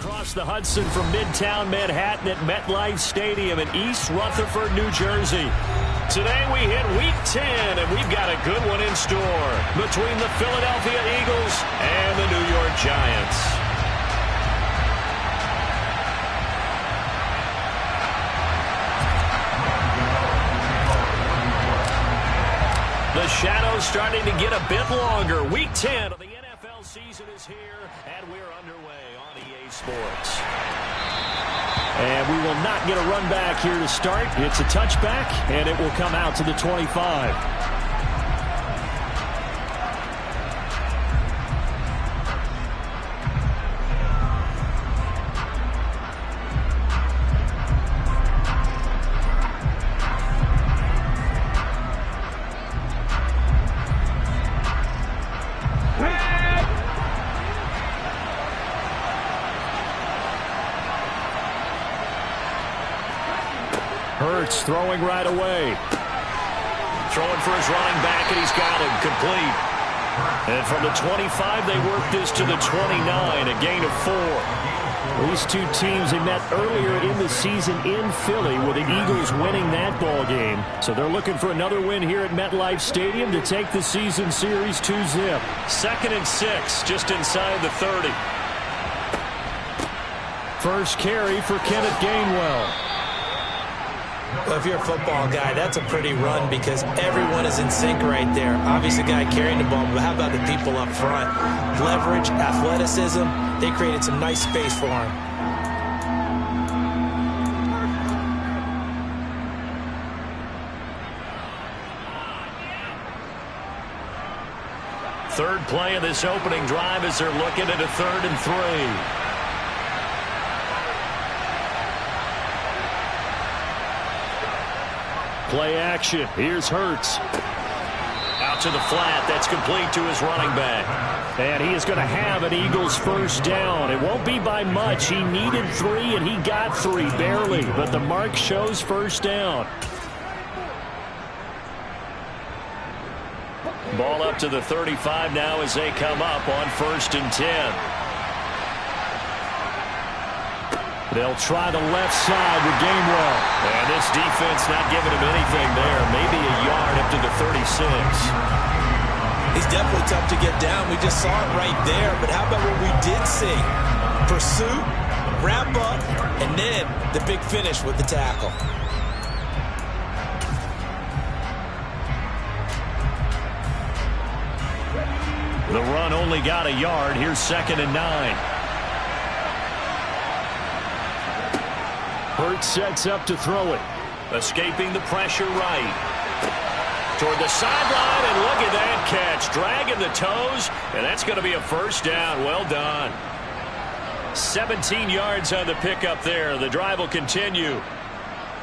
across the Hudson from Midtown Manhattan at MetLife Stadium in East Rutherford, New Jersey. Today we hit Week 10, and we've got a good one in store between the Philadelphia Eagles and the New York Giants. The shadow's starting to get a bit longer. Week 10 of the NFL season is here, and we're underway on EA Sports. And we will not get a run back here to start. It's a touchback, and it will come out to the 25. Hurts throwing right away. Throwing for his running back, and he's got him complete. And from the 25, they work this to the 29, a gain of 4. These two teams, they met earlier in the season in Philly with the Eagles winning that ball game. So they're looking for another win here at MetLife Stadium to take the season series 2-zip. 2nd and 6, just inside the 30. First carry for Kenneth Gainwell. Well, if you're a football guy, that's a pretty run because everyone is in sync right there. Obviously, the guy carrying the ball, but how about the people up front? Leverage, athleticism, they created some nice space for him. Third play of this opening drive as they're looking at a 3rd and 3. Play action. Here's Hurts. Out to the flat. That's complete to his running back. And he is going to have an Eagles first down. It won't be by much. He needed 3, and he got 3, barely. But the mark shows first down. Ball up to the 35 now as they come up on 1st and 10. They'll try the left side with Gainwell. And this defense not giving him anything there. Maybe a yard up to the 36. He's definitely tough to get down. We just saw it right there. But how about what we did see? Pursuit, wrap up, and then the big finish with the tackle. The run only got a yard. Here's 2nd and 9. Hurts sets up to throw it. Escaping the pressure right. Toward the sideline, and look at that catch. Dragging the toes, and that's going to be a first down. Well done. 17 yards on the pickup there. The drive will continue.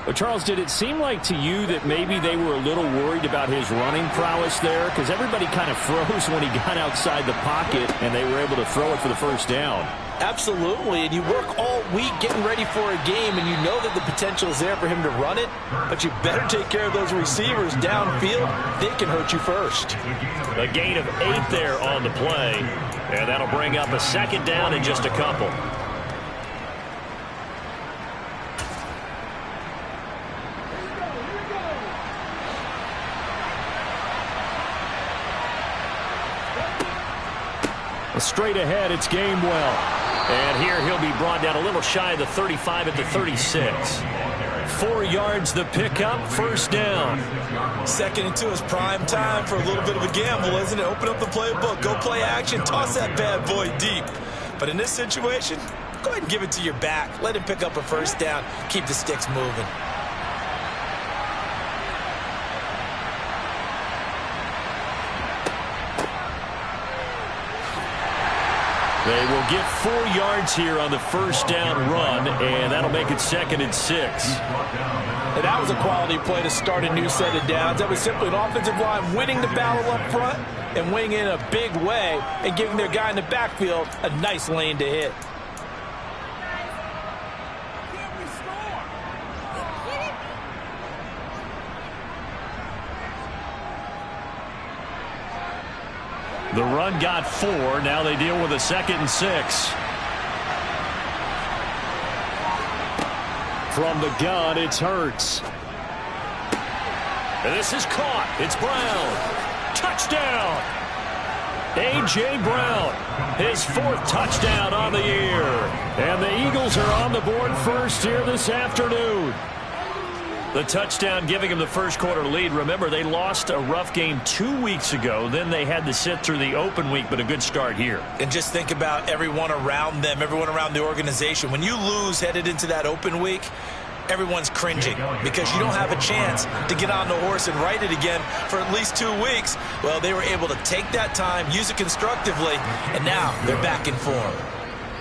Well, Charles, did it seem like to you that maybe they were a little worried about his running prowess there? Because everybody kind of froze when he got outside the pocket, and they were able to throw it for the first down. Absolutely, and you work all week getting ready for a game, and you know that the potential is there for him to run it, but you better take care of those receivers downfield. They can hurt you first. A gain of 8 there on the play, and that'll bring up a 2nd down in just a couple. Straight ahead, it's Gainwell. And here he'll be brought down a little shy of the 35 at the 36. 4 yards the pickup, first down. 2nd and 2 is prime time for a little bit of a gamble, isn't it? Open up the playbook, go play action, toss that bad boy deep. But in this situation, go ahead and give it to your back. Let him pick up a first down. Keep the sticks moving. They will get 4 yards here on the first down run, and that'll make it 2nd and 6. And that was a quality play to start a new set of downs. That was simply an offensive line winning the battle up front and winning in a big way and giving their guy in the backfield a nice lane to hit. The run got 4. Now they deal with a 2nd and 6. From the gun, it's Hurts. And this is caught. It's Brown. Touchdown. A.J. Brown, his 4th touchdown on the year. And the Eagles are on the board first here this afternoon. The touchdown giving them the first quarter lead. Remember, they lost a rough game 2 weeks ago. Then they had to sit through the open week, but a good start here. And just think about everyone around them, everyone around the organization. When you lose headed into that open week, everyone's cringing because you don't have a chance to get on the horse and ride it again for at least 2 weeks. Well, they were able to take that time, use it constructively, and now they're back in form.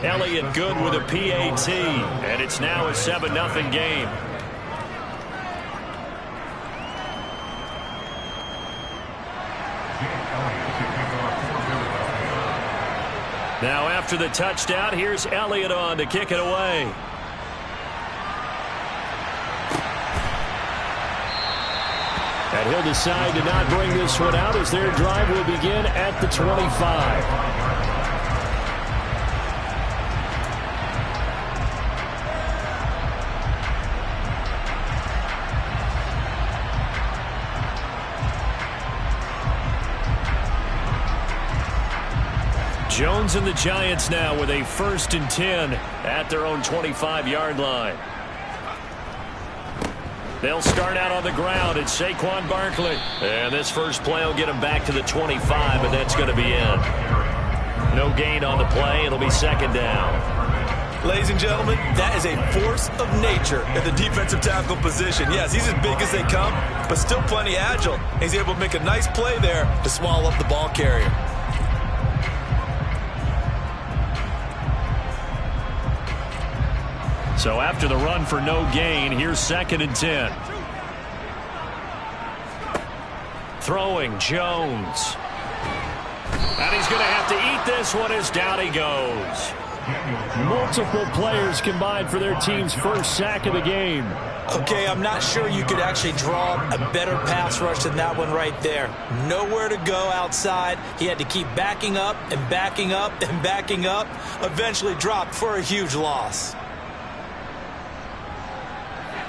Elliott good with a PAT, and it's now a 7-0 game. Now after the touchdown, here's Elliott on to kick it away. And he'll decide to not bring this one out as their drive will begin at the 25. Jones and the Giants now with a 1st and 10 at their own 25-yard line. They'll start out on the ground. It's Saquon Barkley. And this first play will get them back to the 25, but that's going to be in. No gain on the play. It'll be 2nd down. Ladies and gentlemen, that is a force of nature at the defensive tackle position. Yes, he's as big as they come, but still plenty agile. He's able to make a nice play there to swallow up the ball carrier. So after the run for no gain, here's 2nd and 10. Throwing Jones. And he's going to have to eat this one as down he goes. Multiple players combined for their team's first sack of the game. Okay, I'm not sure you could actually draw a better pass rush than that one right there. Nowhere to go outside. He had to keep backing up and backing up and backing up. Eventually dropped for a huge loss.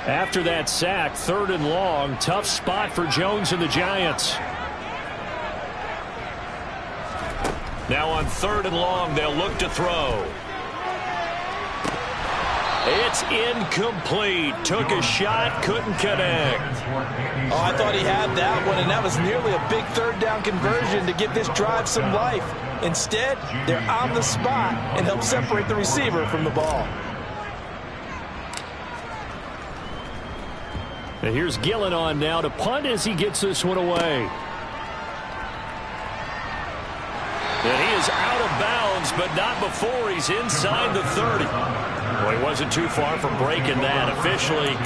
After that sack, 3rd and long, tough spot for Jones and the Giants. Now on 3rd and long, they'll look to throw. It's incomplete. Took a shot, couldn't connect. Oh, I thought he had that one, and that was nearly a big 3rd down conversion to give this drive some life. Instead, they're on the spot and help separate the receiver from the ball. And here's Gillen on now to punt as he gets this one away. And he is out of bounds, but not before he's inside the 30. Well, he wasn't too far from breaking that. Officially,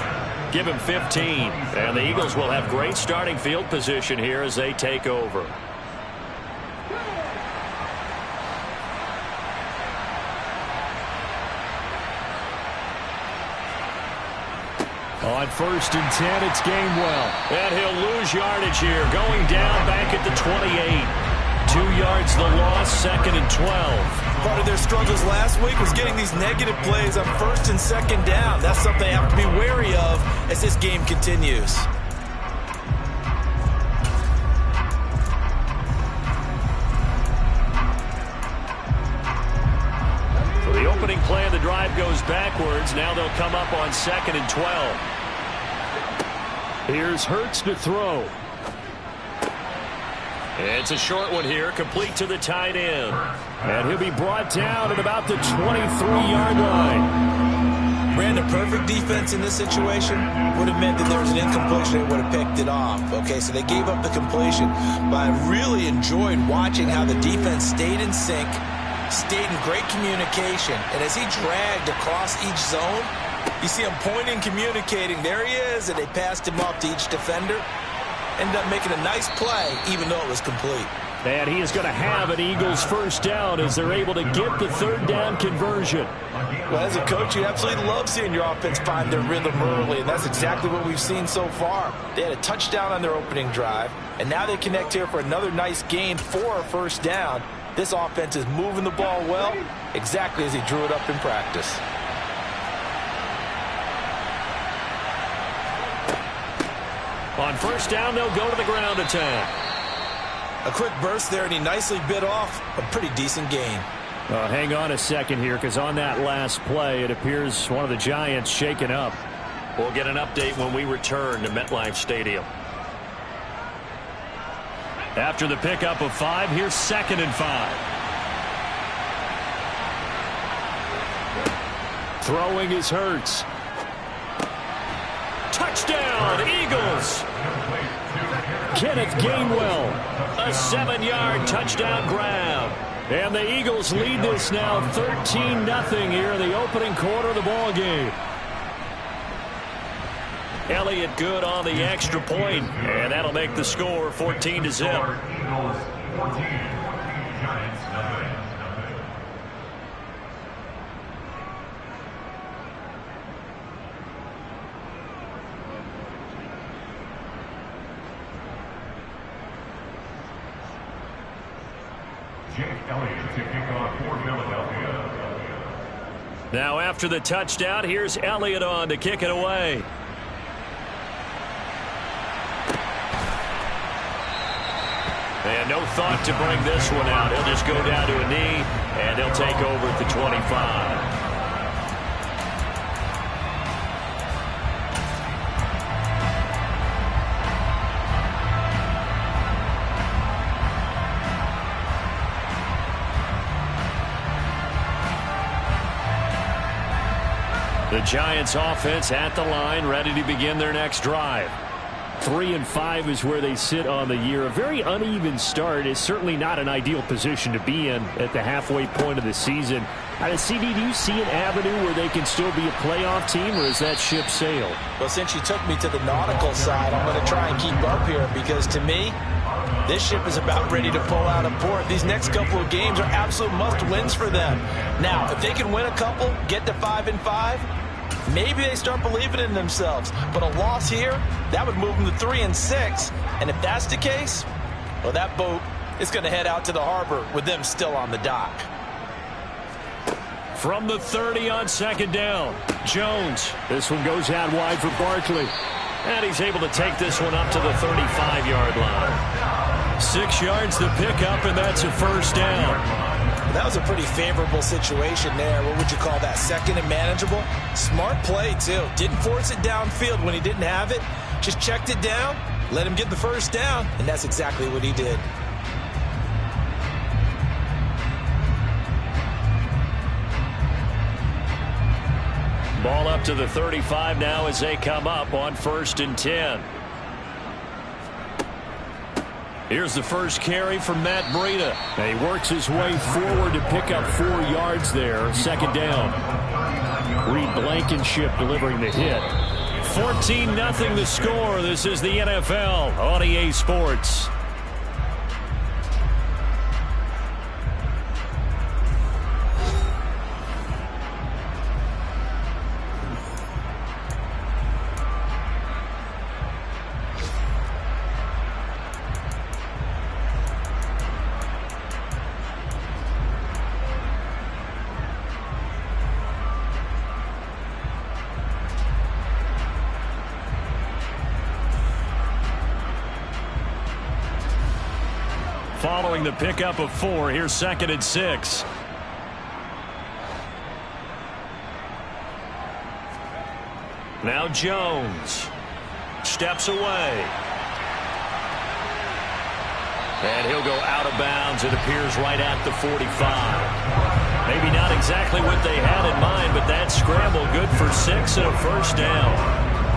give him 15. And the Eagles will have great starting field position here as they take over. On 1st and 10, it's Gainwell. And he'll lose yardage here. Going down back at the 28. 2 yards the loss, 2nd and 12. Part of their struggles last week was getting these negative plays on 1st and 2nd down. That's something they have to be wary of as this game continues. So the opening play of the drive goes backwards. Now they'll come up on 2nd and 12. Here's Hurts to throw. It's a short one here, complete to the tight end. And he'll be brought down at about the 23-yard line. Brandon, perfect defense in this situation would have meant that there was an incompletion. They would have picked it off. Okay, so they gave up the completion. But I really enjoyed watching how the defense stayed in sync, stayed in great communication. And as he dragged across each zone, you see him pointing, communicating. There he is, and they passed him off to each defender. Ended up making a nice play, even though it was complete. And he is going to have an Eagles 1st down as they're able to get the 3rd down conversion. Well, as a coach, you absolutely love seeing your offense find their rhythm early, and that's exactly what we've seen so far. They had a touchdown on their opening drive, and now they connect here for another nice gain for a 1st down. This offense is moving the ball well, exactly as he drew it up in practice. On first down, they'll go to the ground attack. A quick burst there, and he nicely bit off a pretty decent gain. Hang on a second here, because on that last play, it appears one of the Giants shaken up. We'll get an update when we return to MetLife Stadium. After the pickup of 5, here's 2nd and 5. Throwing is Hurts. Touchdown, Eagles! Kenneth Gainwell, a 7-yard touchdown grab. And the Eagles lead this now 13-0 here in the opening quarter of the ball game. Elliott good on the extra point, and that'll make the score 14-0. Now after the touchdown, here's Elliott on to kick it away. And no thought to bring this one out. He'll just go down to a knee, and he'll take over at the 25. The Giants offense at the line, ready to begin their next drive. 3 and 5 is where they sit on the year. A very uneven start is certainly not an ideal position to be in at the halfway point of the season. CD, do you see an avenue where they can still be a playoff team, or is that ship sailed? Well, since you took me to the nautical side, I'm going to try and keep up here, because to me, this ship is about ready to pull out of port. These next couple of games are absolute must-wins for them. Now, if they can win a couple, get to 5 and 5, maybe they start believing in themselves. But a loss here, that would move them to 3 and 6. And if that's the case, well, that boat is going to head out to the harbor with them still on the dock. From the 30 on 2nd down, Jones. This one goes out wide for Barkley. And he's able to take this one up to the 35-yard line. 6 yards to pick up, and that's a first down. That was a pretty favorable situation there. What would you call that? 2nd and manageable? Smart play, too. Didn't force it downfield when he didn't have it. Just checked it down, let him get the first down, and that's exactly what he did. Ball up to the 35 now as they come up on 1st and 10. Here's the first carry from Matt Breida. He works his way forward to pick up 4 yards there. 2nd down. Reed Blankenship delivering the hit. 14-0 the score. This is the NFL on EA Sports. Following the pickup of 4, here's 2nd and 6. Now Jones steps away. And he'll go out of bounds. It appears right at the 45. Maybe not exactly what they had in mind, but that scramble good for 6 and a first down.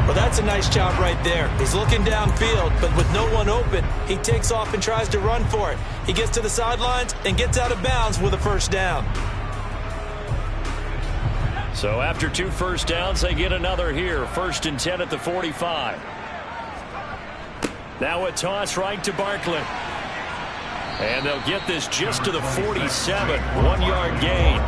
Well, that's a nice job right there. He's looking downfield, but with no one open, he takes off and tries to run for it. He gets to the sidelines and gets out of bounds with a first down. So after 2 first downs, they get another here. 1st and 10 at the 45. Now a toss right to Barkley. And they'll get this just to the 47. 1-yard gain.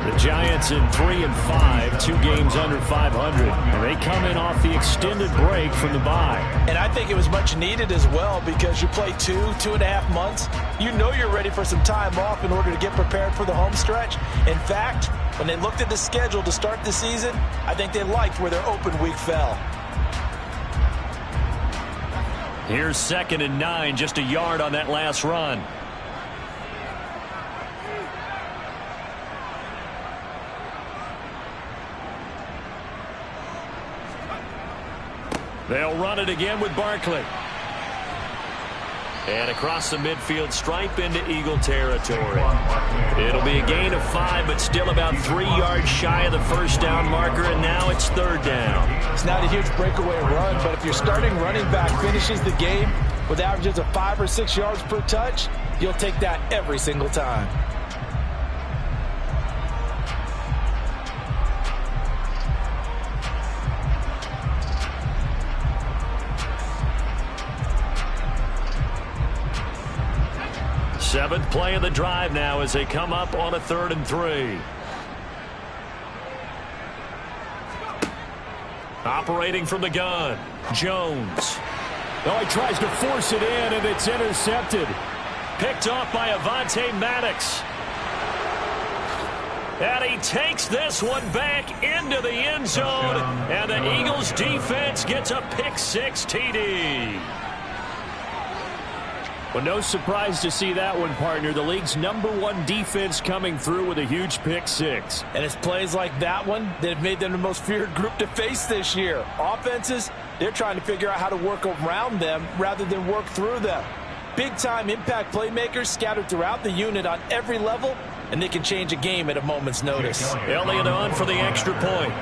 The Giants in 3 and 5, 2 games under 500. And they come in off the extended break from the bye. And I think it was much needed as well, because you play 2.5 months. You know you're ready for some time off in order to get prepared for the home stretch. In fact, when they looked at the schedule to start the season, I think they liked where their open week fell. Here's 2nd and 9, just a yard on that last run. They'll run it again with Barkley. And across the midfield stripe into Eagle territory. It'll be a gain of 5, but still about 3 yards shy of the first down marker, and now it's 3rd down. It's not a huge breakaway run, but if your starting running back finishes the game with averages of 5 or 6 yards per touch, you'll take that every single time. Seventh play of the drive now as they come up on a 3rd and 3. Operating from the gun, Jones. Oh, he tries to force it in, and it's intercepted. Picked off by Avonte Maddox. And he takes this one back into the end zone, and the Eagles defense gets a pick-6 TD. Well, no surprise to see that one, partner. The league's #1 defense coming through with a huge pick-6. And it's plays like that one that have made them the most feared group to face this year. Offenses, they're trying to figure out how to work around them rather than work through them. Big-time impact playmakers scattered throughout the unit on every level, and they can change a game at a moment's notice. Elliott on for the extra point.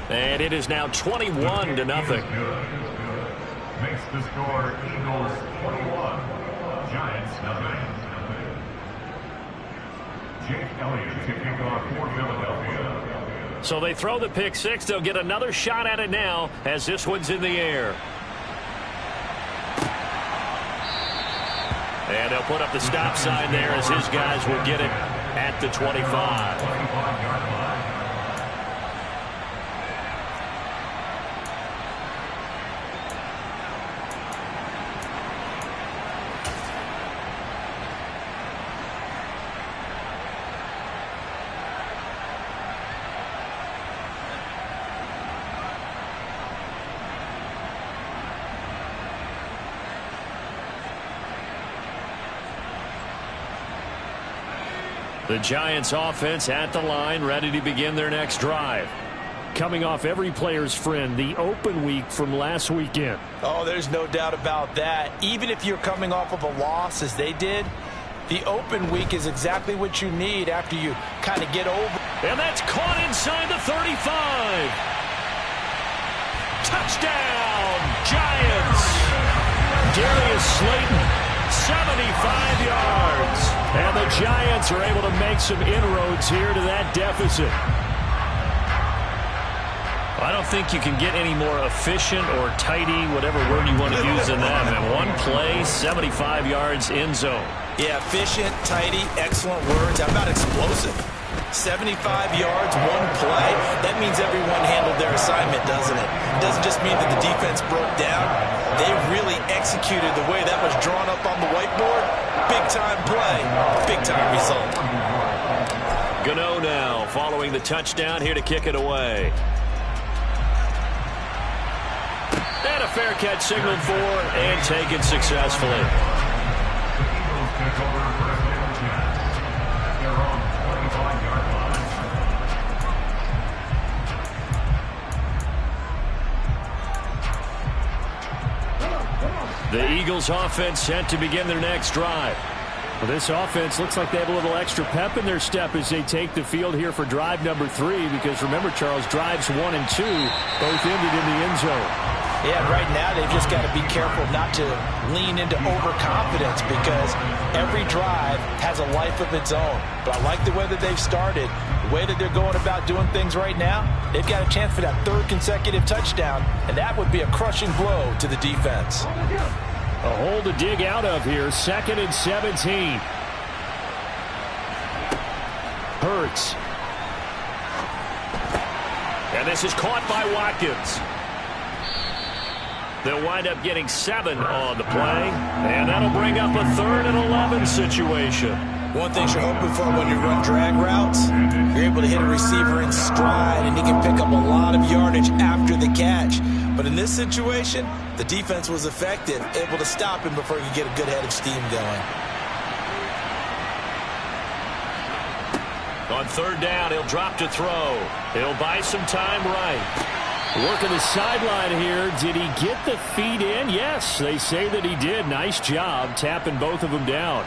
And it is now 21-0. Makes the score Eagles 21, Giants 0. Jake Elliott to kick off for Philadelphia. So they throw the pick-6. They'll get another shot at it now as this one's in the air. And they'll put up the stop sign there as his guys will get it at the 25. The Giants offense at the line, ready to begin their next drive. Coming off every player's friend, the open week from last weekend. Oh, there's no doubt about that. Even if you're coming off of a loss as they did, the open week is exactly what you need after you kind of get over. And that's caught inside the 35. Touchdown, Giants. Darius Slayton. 75 yards. And the Giants are able to make some inroads here to that deficit. I don't think you can get any more efficient or tidy, whatever word you want to use in that. In one play, 75 yards in zone. Yeah, efficient, tidy, excellent words. How about explosive? 75 yards, one play. That means everyone handled their assignment, doesn't it? It doesn't just mean that the defense broke down. They really executed the way that was drawn up on the whiteboard. Big-time play, big-time result. Gano now following the touchdown here to kick it away. And a fair catch signaled for and taken successfully. The Eagles offense set to begin their next drive. Well, this offense looks like they have a little extra pep in their step as they take the field here for drive number 3, because remember, Charles, drives 1 and 2 both ended in the end zone. Yeah, right now they've just got to be careful not to lean into overconfidence, because every drive has a life of its own. But I like the way that they've started, the way that they're going about doing things right now. They've got a chance for that 3rd consecutive touchdown, and that would be a crushing blow to the defense. A hole to dig out of here, 2nd and 17. Hurts. And this is caught by Watkins. They'll wind up getting 7 on the play, and that'll bring up a 3rd and 11 situation. One thing you're hoping for when you run drag routes, you're able to hit a receiver in stride, and he can pick up a lot of yardage after the catch. But in this situation, the defense was effective, able to stop him before he could get a good head of steam going. On third down, he'll drop to throw. He'll buy some time right. Working the sideline here. Did he get the feet in? Yes, they say that he did. Nice job tapping both of them down.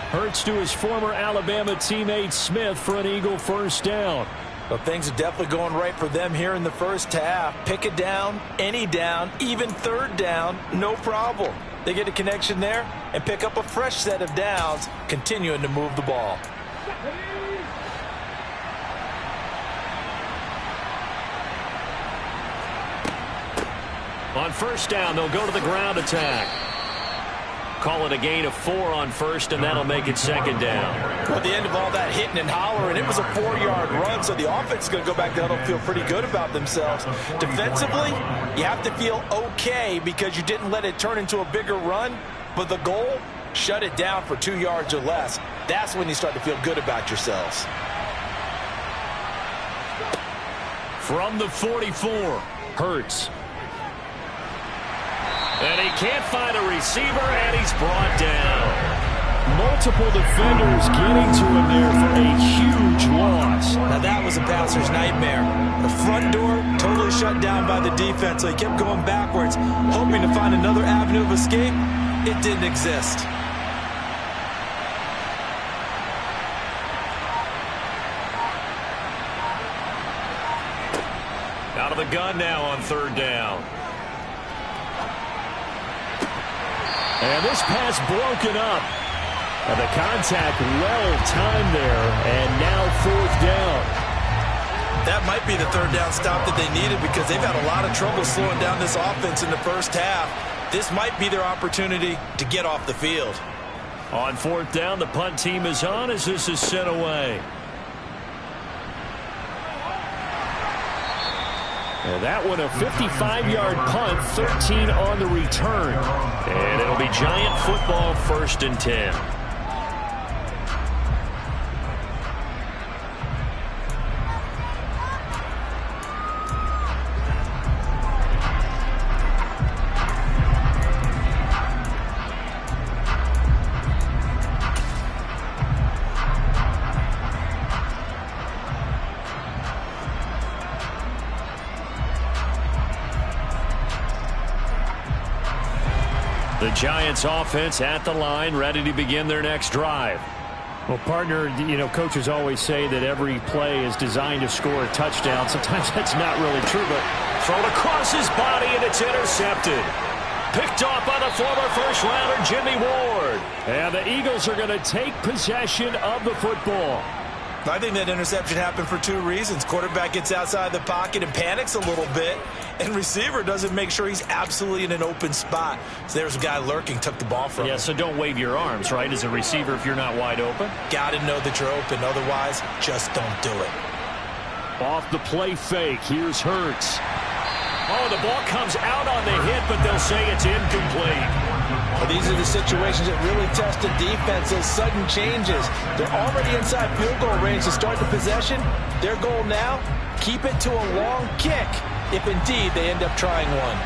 Hurts to his former Alabama teammate Smith for an Eagle first down. Well, things are definitely going right for them here in the first half. Pick it down, any down, even third down, no problem. They get a connection there and pick up a fresh set of downs, continuing to move the ball. On first down, they'll go to the ground attack. Call it a gain of 4 on first, and that'll make it second down. At the end of all that hitting and hollering, it was a 4-yard run, so the offense is going to go back down and feel pretty good about themselves. Defensively, you have to feel okay because you didn't let it turn into a bigger run, but the goal, shut it down for 2 yards or less. That's when you start to feel good about yourselves. From the 44, Hurts. And he can't find a receiver, and he's brought down. Multiple defenders getting to him there for a huge loss. Now that was a passer's nightmare. The front door totally shut down by the defense, so he kept going backwards, hoping to find another avenue of escape. It didn't exist. Out of the gun now on third down. And this pass broken up. And the contact well-timed there. And now fourth down. That might be the third down stop that they needed because they've had a lot of trouble slowing down this offense in the first half. This might be their opportunity to get off the field. On fourth down, the punt team is on as this is sent away. And that one, a 55-yard punt, 13 on the return. And it'll be Giant football, 1st and 10. The Giants offense at the line, ready to begin their next drive. Well, partner, you know, coaches always say that every play is designed to score a touchdown. Sometimes that's not really true, but thrown across his body, and it's intercepted. Picked off by the former first-rounder, Jimmy Ward. And the Eagles are going to take possession of the football. I think that interception happened for 2 reasons. Quarterback gets outside the pocket and panics a little bit, and receiver doesn't make sure he's absolutely in an open spot. So there's a guy lurking, took the ball from him. Yeah, so don't wave your arms, right, as a receiver if you're not wide open. Got to know that you're open. Otherwise, just don't do it. Off the play fake, here's Hurts. Oh, the ball comes out on the hit, but they'll say it's incomplete. Well, these are the situations that really test the defense, those sudden changes. They're already inside field goal range to start the possession. Their goal now, keep it to a long kick, if indeed they end up trying one.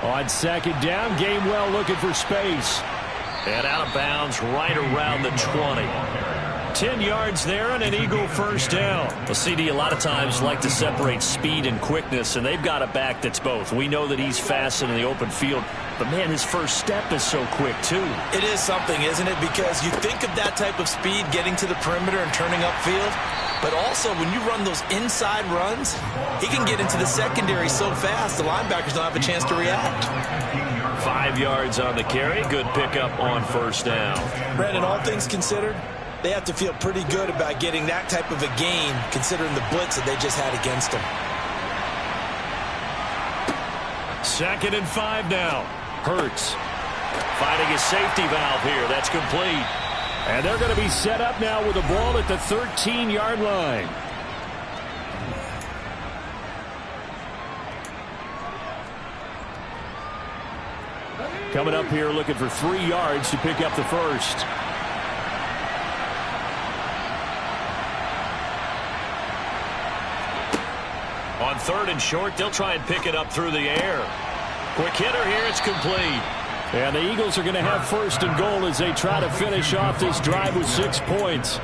On second down, Gainwell looking for space. And out of bounds right around the 20. 10 yards there and an Eagle first down. Well, CD a lot of times like to separate speed and quickness, and they've got a back that's both. We know that he's fast in the open field, but, man, his first step is so quick, too. It is something, isn't it? Because you think of that type of speed getting to the perimeter and turning upfield, but also when you run those inside runs, he can get into the secondary so fast the linebackers don't have a chance to react. 5 yards on the carry. Good pickup on first down. Brandon, all things considered, they have to feel pretty good about getting that type of a gain considering the blitz that they just had against them. 2nd and 5 now. Hurts. Finding a safety valve here. That's complete. And they're going to be set up now with the ball at the 13-yard line. coming up here looking for 3 yards to pick up the first. On 3rd and short, they'll try and pick it up through the air. Quick hitter here, it's complete. And the Eagles are going to have 1st and goal as they try to finish off this drive with 6 points.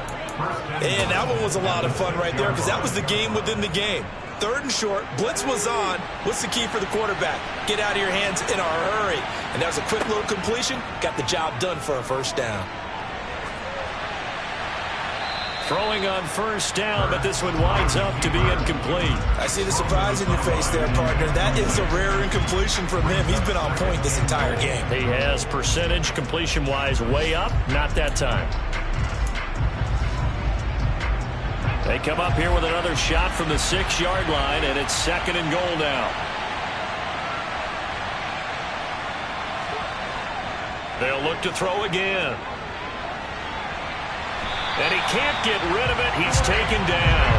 And that one was a lot of fun right there because that was the game within the game. 3rd and short, blitz was on. What's the key for the quarterback? Get out of your hands in a hurry. And that was a quick little completion. Got the job done for a 1st down. Throwing on 1st down, but this one winds up to be incomplete. I see the surprise in your face there, partner. That is a rare incompletion from him. He's been on point this entire game. He has percentage completion-wise way up. Not that time. They come up here with another shot from the 6-yard line, and it's 2nd and goal now. They'll look to throw again. And he can't get rid of it. He's taken down.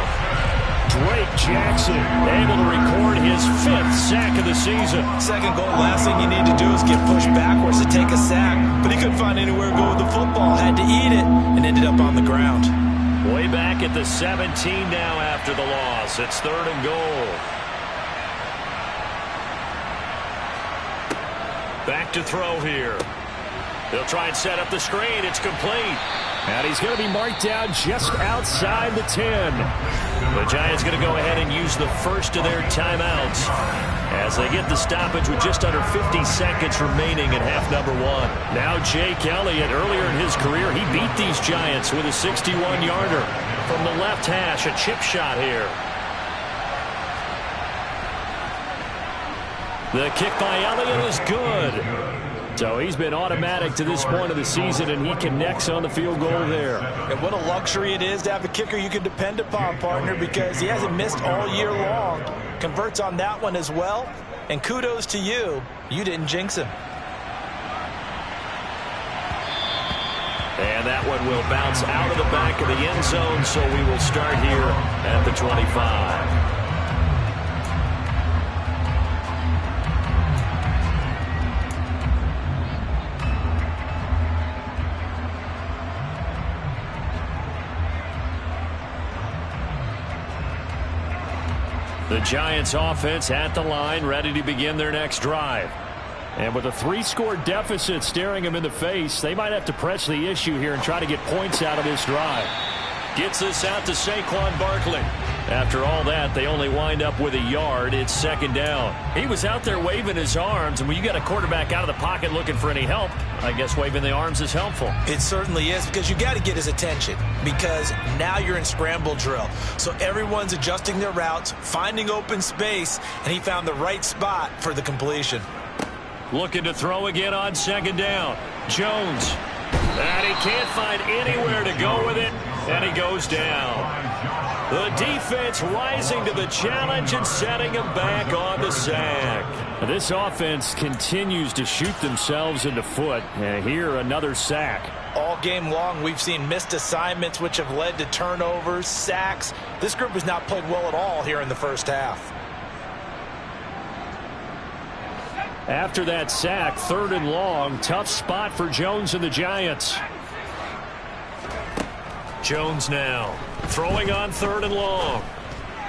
Drake Jackson able to record his 5th sack of the season. 2nd goal, last thing you need to do is get pushed backwards to take a sack. But he couldn't find anywhere to go with the football. Had to eat it and ended up on the ground. Way back at the 17 now after the loss. It's 3rd and goal. Back to throw here. They'll try and set up the screen. It's complete. And he's going to be marked down just outside the 10. The Giants going to go ahead and use the first of their timeouts as they get the stoppage with just under 50 seconds remaining in half number 1. Now Jake Elliott, earlier in his career, he beat these Giants with a 61-yarder. From the left hash, a chip shot here. The kick by Elliott is good. So he's been automatic to this point of the season, and he connects on the field goal there. And what a luxury it is to have a kicker you can depend upon, partner, because he hasn't missed all year long. Converts on that one as well. And kudos to you. You didn't jinx him. And that one will bounce out of the back of the end zone, so we will start here at the 25. The Giants offense at the line, ready to begin their next drive. And with a 3-score deficit staring them in the face, they might have to press the issue here and try to get points out of this drive. Gets this out to Saquon Barkley. After all that, they only wind up with a yard. It's 2nd down. He was out there waving his arms, and when you got a quarterback out of the pocket looking for any help, I guess waving the arms is helpful. It certainly is, because you got to get his attention, because now you're in scramble drill. So everyone's adjusting their routes, finding open space, and he found the right spot for the completion. Looking to throw again on 2nd down. Jones. And he can't find anywhere to go with it, and he goes down. The defense rising to the challenge and setting him back on the sack. This offense continues to shoot themselves in the foot. And here, another sack. All game long, we've seen missed assignments, which have led to turnovers, sacks. This group has not played well at all here in the first half. After that sack, 3rd and long, tough spot for Jones and the Giants. Jones now throwing on 3rd and long.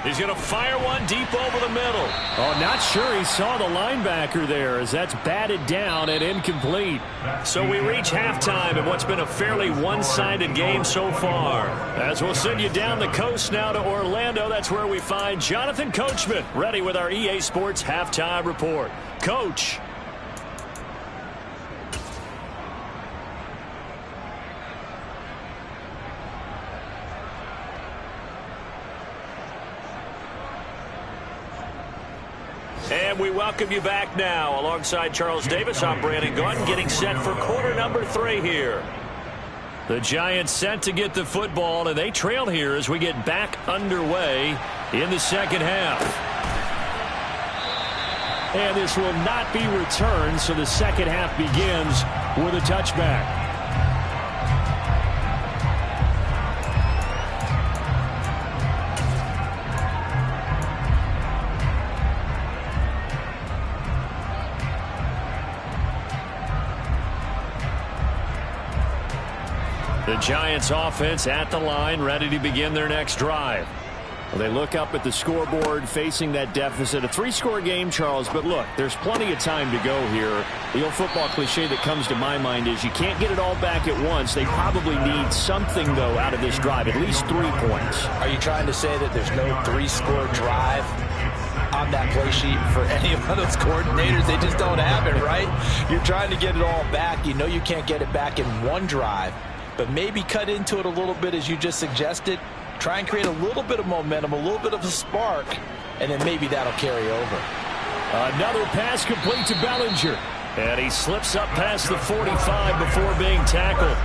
He's going to fire one deep over the middle. Oh, not sure he saw the linebacker there as that's batted down and incomplete. So we reach halftime in what's been a fairly one-sided game so far. As we'll send you down the coast now to Orlando, that's where we find Jonathan Coachman ready with our EA Sports Halftime Report. Coach. And we welcome you back now. Alongside Charles Davis, I'm Brandon Gordon, getting set for quarter number 3 here. The Giants set to get the football, and they trail here as we get back underway in the 2nd half. And this will not be returned, so the 2nd half begins with a touchback. The Giants offense at the line, ready to begin their next drive. Well, they look up at the scoreboard facing that deficit. A 3-score game, Charles, but look, there's plenty of time to go here. The old football cliche that comes to my mind is you can't get it all back at once. They probably need something, though, out of this drive, at least 3 points. Are you trying to say that there's no 3-score drive on that play sheet for any of those coordinators? They just don't have it, right? You're trying to get it all back. You know you can't get it back in one drive, but maybe cut into it a little bit as you just suggested. Try and create a little bit of momentum, a little bit of a spark, and then maybe that'll carry over. Another pass complete to Bellinger. And he slips up past the 45 before being tackled.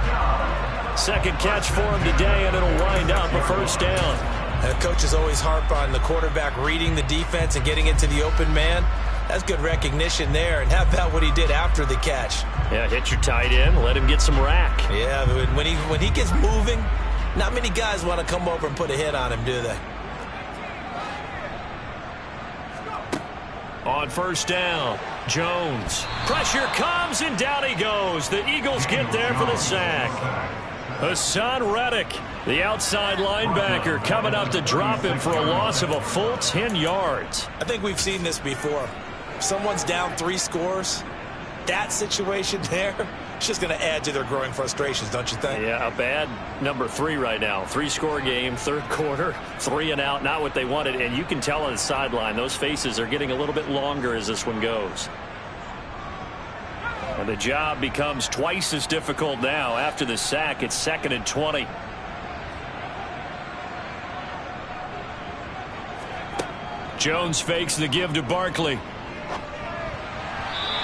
Second catch for him today, and it'll wind up a first down. Coaches always harp on the quarterback reading the defense and getting it to the open man. That's good recognition there. And how about what he did after the catch? Yeah, hit your tight end, let him get some rack. Yeah, when he gets moving, not many guys want to come over and put a hit on him, do they? On first down, Jones. Pressure comes, and down he goes. The Eagles get there for the sack. Hassan Reddick, the outside linebacker, coming up to drop him for a loss of a full 10 yards. I think we've seen this before. If someone's down 3 scores, that situation there, it's just going to add to their growing frustrations, don't you think? Yeah, a bad number 3 right now. 3-score game, third quarter, 3 and out, not what they wanted. And you can tell on the sideline, those faces are getting a little bit longer as this one goes. And the job becomes twice as difficult now. After the sack, it's 2nd and 20. Jones fakes the give to Barkley.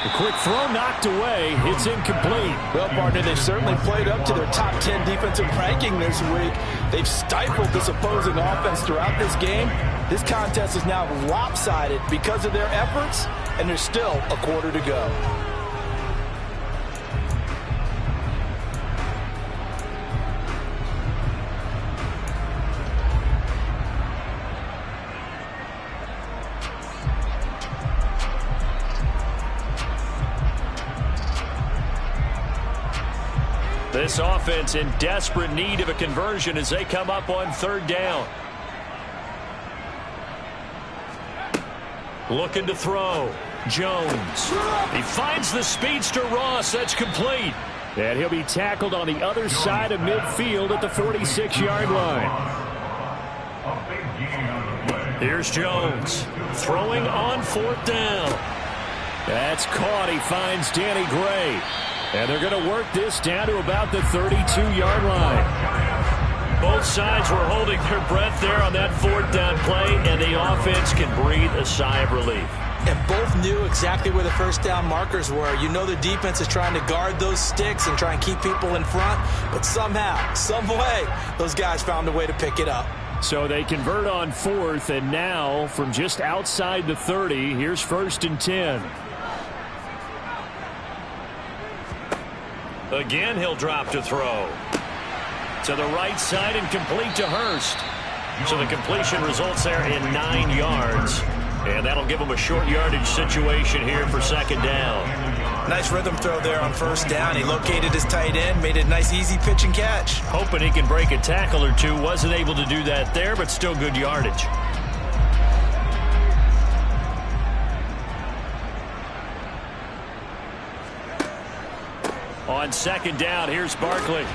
The quick throw knocked away. It's incomplete. Well, partner, they've certainly played up to their top 10 defensive ranking this week. They've stifled this opposing offense throughout this game. This contest is now lopsided because of their efforts, and there's still a quarter to go. This offense in desperate need of a conversion as they come up on 3rd down. Looking to throw. Jones. He finds the speedster Ross. That's complete. And he'll be tackled on the other side of midfield at the 46-yard line. Here's Jones. Throwing on 4th down. That's caught. He finds Danny Gray. And they're going to work this down to about the 32-yard line. Both sides were holding their breath there on that 4th down play, and the offense can breathe a sigh of relief. And both knew exactly where the first down markers were. You know the defense is trying to guard those sticks and try and keep people in front, but somehow, some way, those guys found a way to pick it up. So they convert on 4th, and now from just outside the 30, here's 1st and 10. Again, he'll drop to throw. To the right side and complete to Hurst. So the completion results there in 9 yards. And that'll give him a short yardage situation here for 2nd down. Nice rhythm throw there on 1st down. He located his tight end, made it a nice easy pitch and catch. Hoping he can break a tackle or two. Wasn't able to do that there, but still good yardage. On 2nd down, here's Barkley.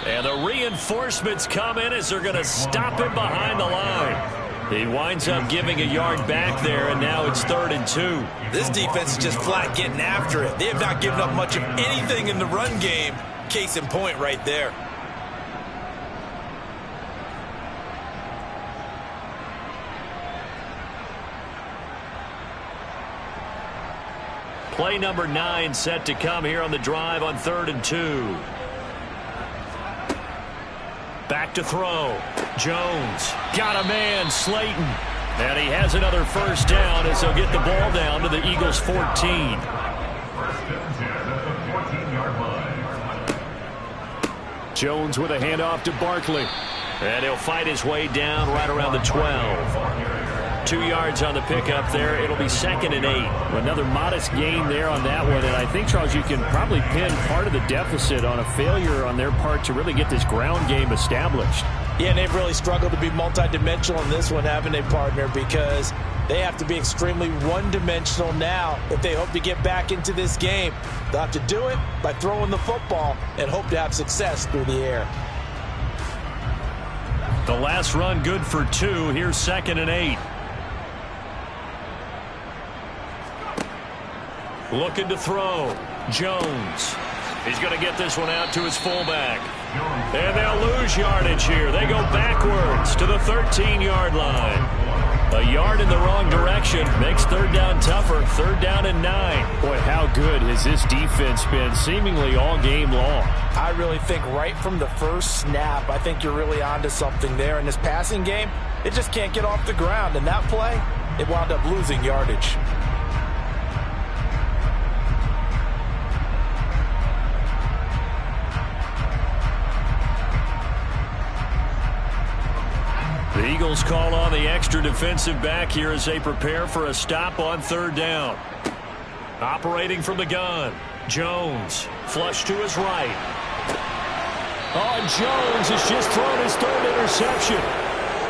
And the reinforcements come in as they're going to stop him behind the line. He winds up giving a yard back there, and now it's 3rd and 2. This defense is just flat getting after it. They have not given up much of anything in the run game. Case in point right there. Play number 9 set to come here on the drive on 3rd and 2. Back to throw. Jones got a man, Slayton. And he has another first down as they'll get the ball down to the Eagles' 14. First and 10 at the 14-yard line. Jones with a handoff to Barkley. And he'll fight his way down right around the 12. 2 yards on the pickup there. It'll be 2nd and 8. Another modest gain there on that one. And I think, Charles, you can probably pin part of the deficit on a failure on their part to really get this ground game established. Yeah, and they've really struggled to be multidimensional in this one, haven't they, partner? Because they have to be extremely one-dimensional now if they hope to get back into this game. They'll have to do it by throwing the football and hope to have success through the air. The last run good for 2. Here's 2nd and 8. Looking to throw. Jones. He's going to get this one out to his fullback. And they'll lose yardage here. They go backwards to the 13-yard line. A yard in the wrong direction makes 3rd down tougher. 3rd down and 9. Boy, how good has this defense been seemingly all game long? I really think right from the first snap, I think you're really onto something there. In this passing game, it just can't get off the ground. And that play, it wound up losing yardage. The Eagles call on the extra defensive back here as they prepare for a stop on 3rd down. Operating from the gun, Jones, flush to his right. Oh, Jones has just thrown his 3rd interception.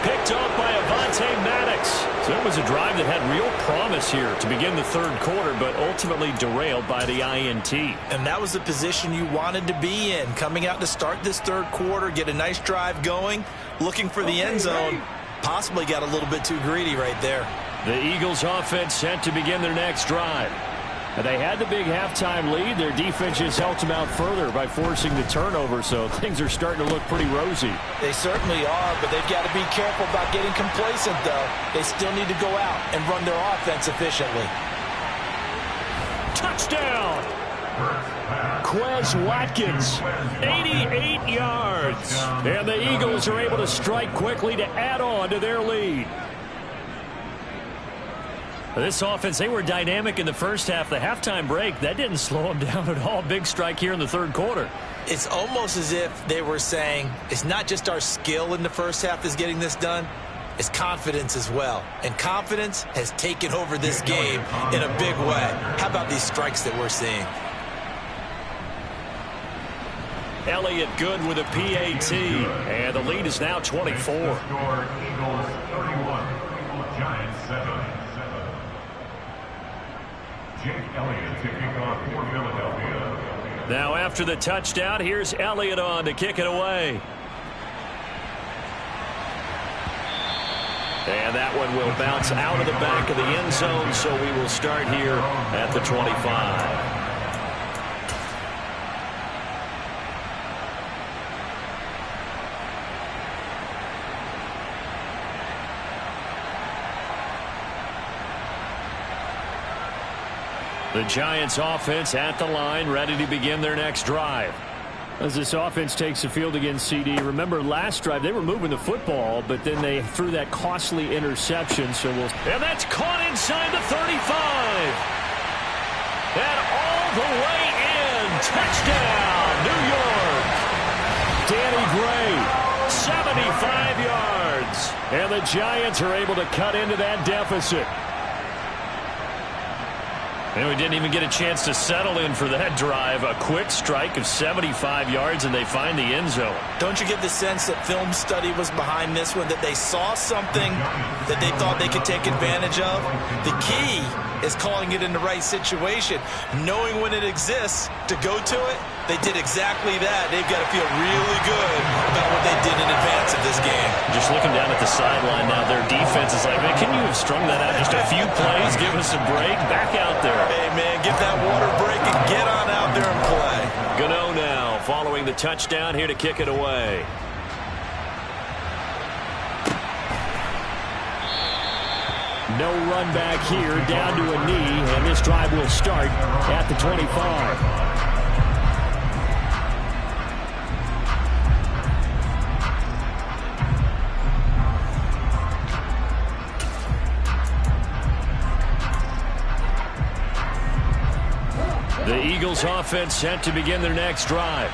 Picked up by Avonte Maddox. So it was a drive that had real promise here to begin the 3rd quarter, but ultimately derailed by the INT. And that was the position you wanted to be in. Coming out to start this 3rd quarter, get a nice drive going, looking for the end zone. Possibly got a little bit too greedy right there. The Eagles offense set to begin their next drive. And they had the big halftime lead. Their defense just helped them out further by forcing the turnover, so things are starting to look pretty rosy. They certainly are, but they've got to be careful about getting complacent, though. They still need to go out and run their offense efficiently. Touchdown! Quez Watkins, 88 yards. And the Eagles are able to strike quickly to add on to their lead. This offense, they were dynamic in the first half. The halftime break, that didn't slow them down at all. Big strike here in the 3rd quarter. It's almost as if they were saying, it's not just our skill in the first half that's getting this done, it's confidence as well. And confidence has taken over this game in a big way. How about these strikes that we're seeing? Elliott good with a PAT. And the lead is now 24. Eagles 31, Giants 7. Jake Elliott to kick off for Philadelphia. Now after the touchdown, here's Elliott on to kick it away. And that one will bounce out of the back of the end zone, so we will start here at the 25. The Giants offense at the line, ready to begin their next drive. As this offense takes the field against CD, remember last drive they were moving the football, but then they threw that costly interception. So we'll. And that's caught inside the 35. And all the way in. Touchdown, New York. Danny Gray, 75 yards. And the Giants are able to cut into that deficit. And we didn't even get a chance to settle in for that drive. A quick strike of 75 yards, and they find the end zone. Don't you get the sense that film study was behind this one, that they saw something that they thought they could take advantage of? The key is calling it in the right situation, knowing when it exists to go to it. They did exactly that. They've got to feel really good about what they did in advance of this game. Just looking down at the sideline now, their defense is like, man, can you have strung that out just a few plays? Give us a break. Back out there. Hey, man, give that water break and get on out there and play. Gano now following the touchdown here to kick it away. No run back here, down to a knee, and this drive will start at the 25. The Eagles offense set to begin their next drive.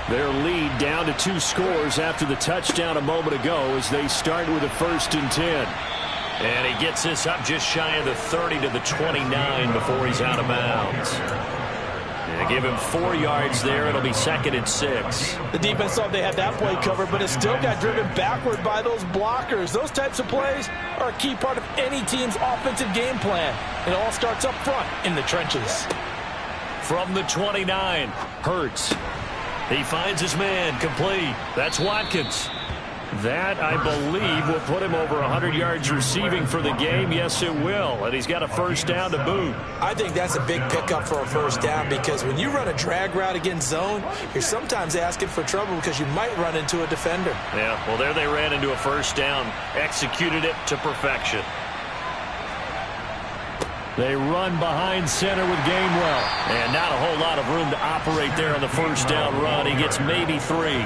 Their lead down to 2 scores after the touchdown a moment ago as they start with a 1st and 10. And he gets this up just shy of the 30 to the 29 before he's out of bounds. And give him 4 yards there. It'll be 2nd and 6. The defense thought they had that play covered, but it still got driven backward by those blockers. Those types of plays are a key part of any team's offensive game plan. It all starts up front in the trenches. From the 29, Hurts. He finds his man, complete. That's Watkins. That, I believe, will put him over 100 yards receiving for the game. Yes, it will. And he's got a first down to boot. I think that's a big pickup for a first down because when you run a drag route against zone, you're sometimes asking for trouble because you might run into a defender. Yeah, well, there they ran into a first down. Executed it to perfection. They run behind center with Gainwell. And not a whole lot of room to operate there on the first down run. He gets maybe 3.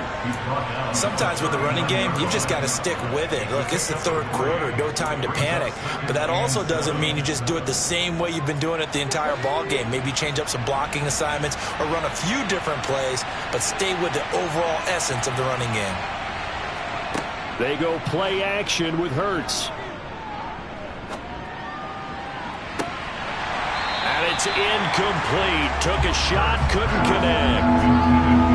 Sometimes with the running game, you've just got to stick with it. Look, it's the 3rd quarter, no time to panic. But that also doesn't mean you just do it the same way you've been doing it the entire ball game. Maybe change up some blocking assignments or run a few different plays, but stay with the overall essence of the running game. They go play action with Hurts. It's incomplete. Took a shot, couldn't connect.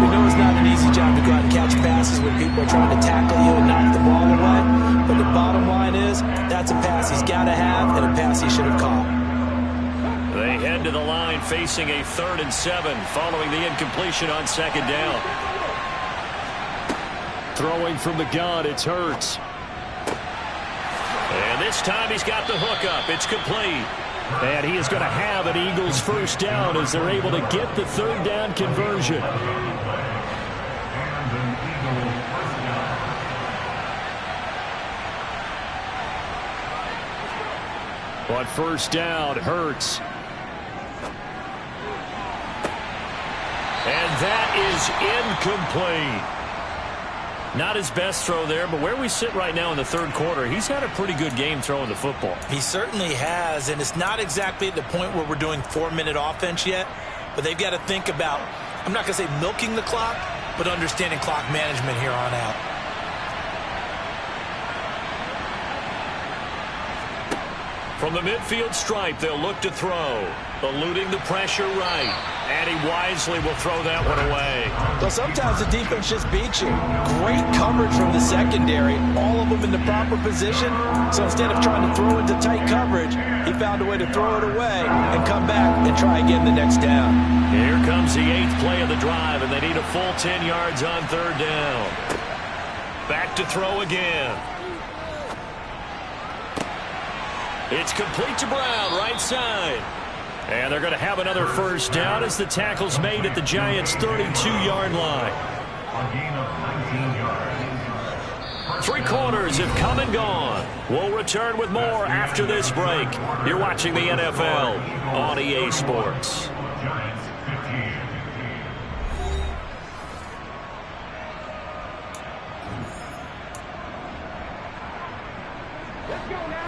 We know it's not an easy job to go out and catch passes when people are trying to tackle you and knock the ball away. But the bottom line is, that's a pass he's got to have and a pass he should have caught. They head to the line facing a 3rd and 7 following the incompletion on 2nd down. Throwing from the gun, it's Hurts. And this time he's got the hook up. It's complete. And he is going to have an Eagles first down as they're able to get the 3rd down conversion. On first down, Hurts. And that is incomplete. Not his best throw there, but where we sit right now in the 3rd quarter, he's had a pretty good game throwing the football. He certainly has, and it's not exactly at the point where we're doing 4-minute offense yet, but they've got to think about, I'm not going to say milking the clock, but understanding clock management here on out. From the midfield stripe, they'll look to throw. Eluding the pressure right. And he wisely will throw that one away. Well, sometimes the defense just beats you. Great coverage from the secondary. All of them in the proper position. So instead of trying to throw into tight coverage, he found a way to throw it away and come back and try again the next down. Here comes the 8th play of the drive, and they need a full 10 yards on 3rd down. Back to throw again. It's complete to Brown, right side. And they're going to have another first down as the tackle's made at the Giants' 32-yard line. A gain of 19 yards. 3 quarters have come and gone. We'll return with more after this break. You're watching the NFL on EA Sports. Giants 15.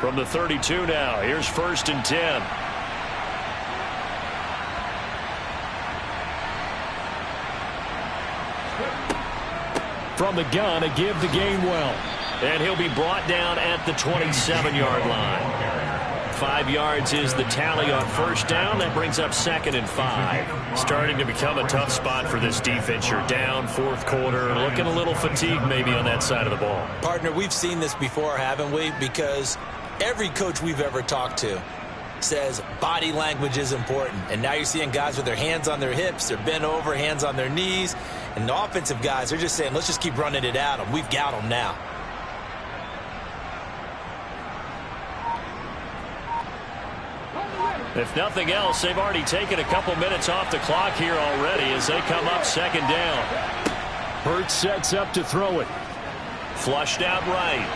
From the 32 now, here's 1st and 10. From the gun, a give to Gainwell. And he'll be brought down at the 27-yard line. 5 yards is the tally on first down. That brings up 2nd and 5. Starting to become a tough spot for this defense. You're down 4th quarter. Looking a little fatigued maybe on that side of the ball. Partner, we've seen this before, haven't we? Because every coach we've ever talked to says body language is important. And now you're seeing guys with their hands on their hips, they're bent over, hands on their knees. And the offensive guys, they're just saying, let's just keep running it at them. We've got them now. If nothing else, they've already taken a couple minutes off the clock here already as they come up 2nd down. Hurts sets up to throw it. Flushed out right.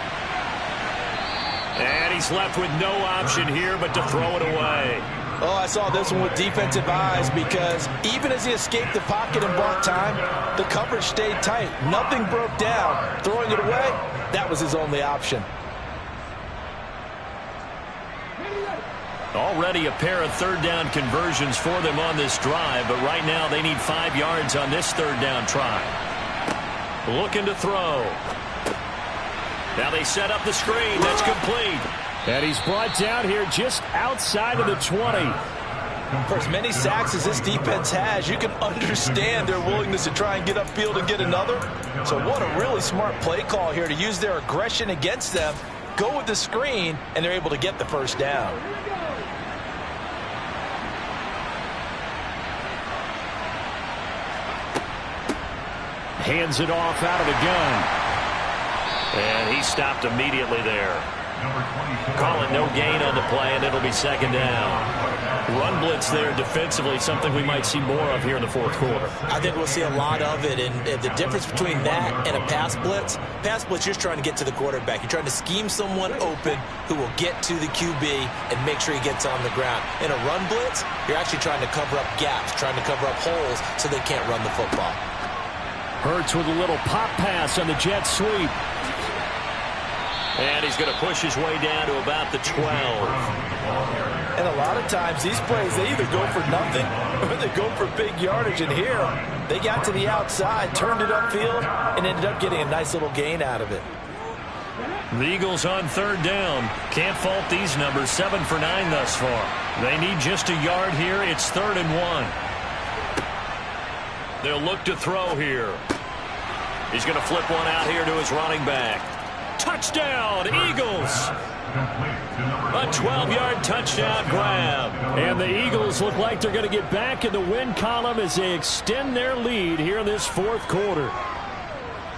And he's left with no option here but to throw it away. Oh, I saw this one with defensive eyes because even as he escaped the pocket and bought time, the coverage stayed tight. Nothing broke down. Throwing it away, that was his only option. Already a pair of 3rd down conversions for them on this drive, but right now they need 5 yards on this 3rd down try. Looking to throw. Now they set up the screen. That's complete. And he's brought down here just outside of the 20. For as many sacks as this defense has, you can understand their willingness to try and get upfield and get another. So what a really smart play call here to use their aggression against them, go with the screen, and they're able to get the first down. Hands it off out of the gun. And he stopped immediately there. Calling no gain on the play, and it'll be second down. Run blitz there defensively, something we might see more of here in the fourth quarter. I think we'll see a lot of it, and the difference between that and a pass blitz, you're just trying to get to the quarterback. You're trying to scheme someone open who will get to the QB and make sure he gets on the ground. In a run blitz, you're actually trying to cover up gaps, trying to cover up holes so they can't run the football. Hurts with a little pop pass on the jet sweep. And he's going to push his way down to about the 12. And a lot of times these plays, they either go for nothing or they go for big yardage. And here, they got to the outside, turned it upfield, and ended up getting a nice little gain out of it. The Eagles on third down. Can't fault these numbers. 7 for 9 thus far. They need just a yard here. It's 3rd and 1. They'll look to throw here. He's going to flip one out here to his running back. Touchdown, Eagles! A 12-yard touchdown grab. And the Eagles look like they're going to get back in the win column as they extend their lead here in this fourth quarter.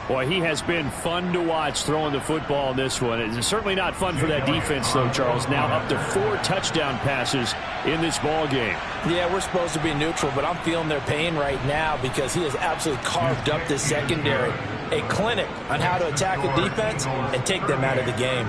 Boy, he has been fun to watch throwing the football in this one. It's certainly not fun for that defense, though, Charles. Now up to 4 touchdown passes in this ball game. Yeah, we're supposed to be neutral, but I'm feeling their pain right now because he has absolutely carved up this secondary. A clinic on how to attack a defense and take them out of the game.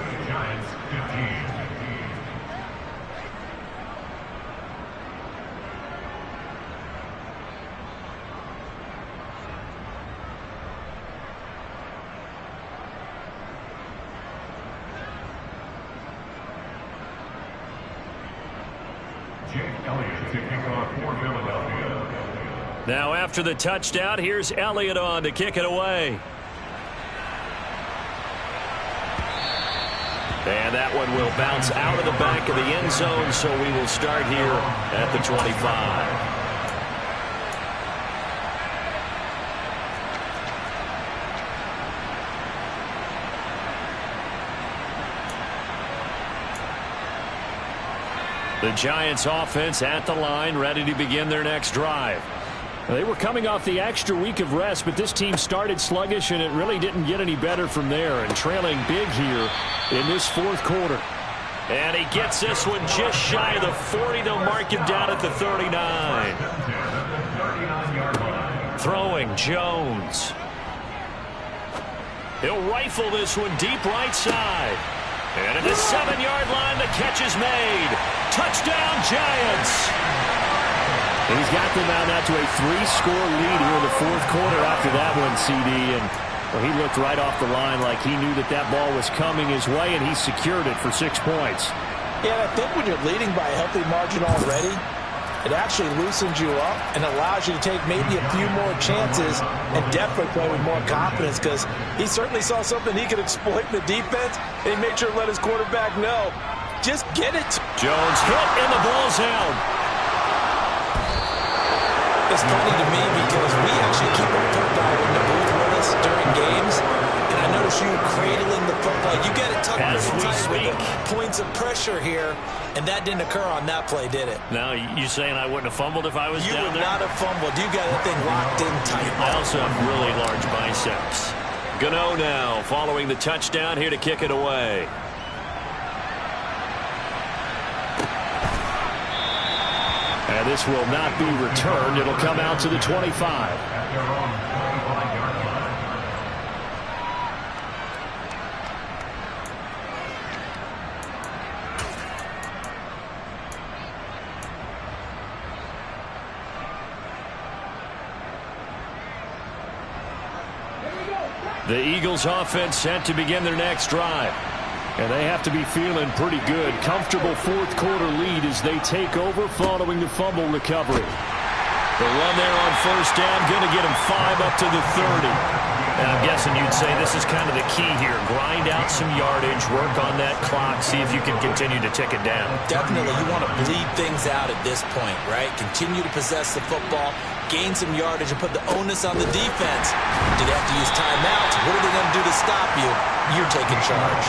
Now after the touchdown, here's Elliott on to kick it away. And that one will bounce out of the back of the end zone, so we will start here at the 25. The Giants offense at the line, ready to begin their next drive. They were coming off the extra week of rest, but this team started sluggish, and it really didn't get any better from there, and trailing big here in this fourth quarter. And he gets this one just shy of the 40. They'll mark him down at the 39. Throwing Jones. He'll rifle this one deep right side. And at the 7-yard line, the catch is made. Touchdown, Giants. And he's got them out now to a 3-score lead here in the fourth quarter after that one, CD. And well, he looked right off the line like he knew that that ball was coming his way, and he secured it for 6 points. Yeah, I think when you're leading by a healthy margin already, it actually loosens you up and allows you to take maybe a few more chances and definitely play with more confidence because he certainly saw something he could exploit in the defense, and he made sure to let his quarterback know. Just get it. Jones hit, and the ball's out. It's funny to me because we actually keep our football in the booth with us during games, and I notice you cradling the football. You get it tucked as we speak. Points of pressure here, and that didn't occur on that play, did it? Now, you saying I wouldn't have fumbled if I was down there? You would not have fumbled. You got that thing locked in tight. I also have really large biceps. Gano now following the touchdown here to kick it away. And this will not be returned. It'll come out to the 25. The Eagles offense set to begin their next drive. And they have to be feeling pretty good. Comfortable fourth quarter lead as they take over following the fumble recovery. The run there on first down, going to get him 5 up to the 30. And I'm guessing you'd say this is kind of the key here. Grind out some yardage, work on that clock, see if you can continue to tick it down. Definitely, you want to bleed things out at this point, right? Continue to possess the football, gain some yardage, and put the onus on the defense. Do they have to use timeouts? What are they going to do to stop you? You're taking charge.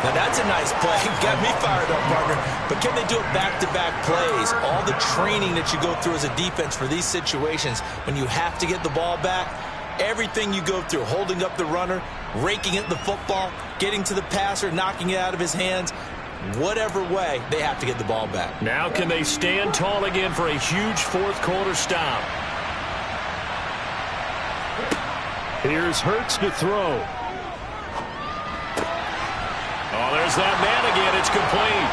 Now, that's a nice play. Got me fired up, partner. But can they do it back-to-back plays? All the training that you go through as a defense for these situations, when you have to get the ball back, everything you go through, holding up the runner, raking at the football, getting to the passer, knocking it out of his hands, whatever way, they have to get the ball back. Now can they stand tall again for a huge fourth-quarter stop? Here's Hurts to throw. Oh, there's that man again. It's complete.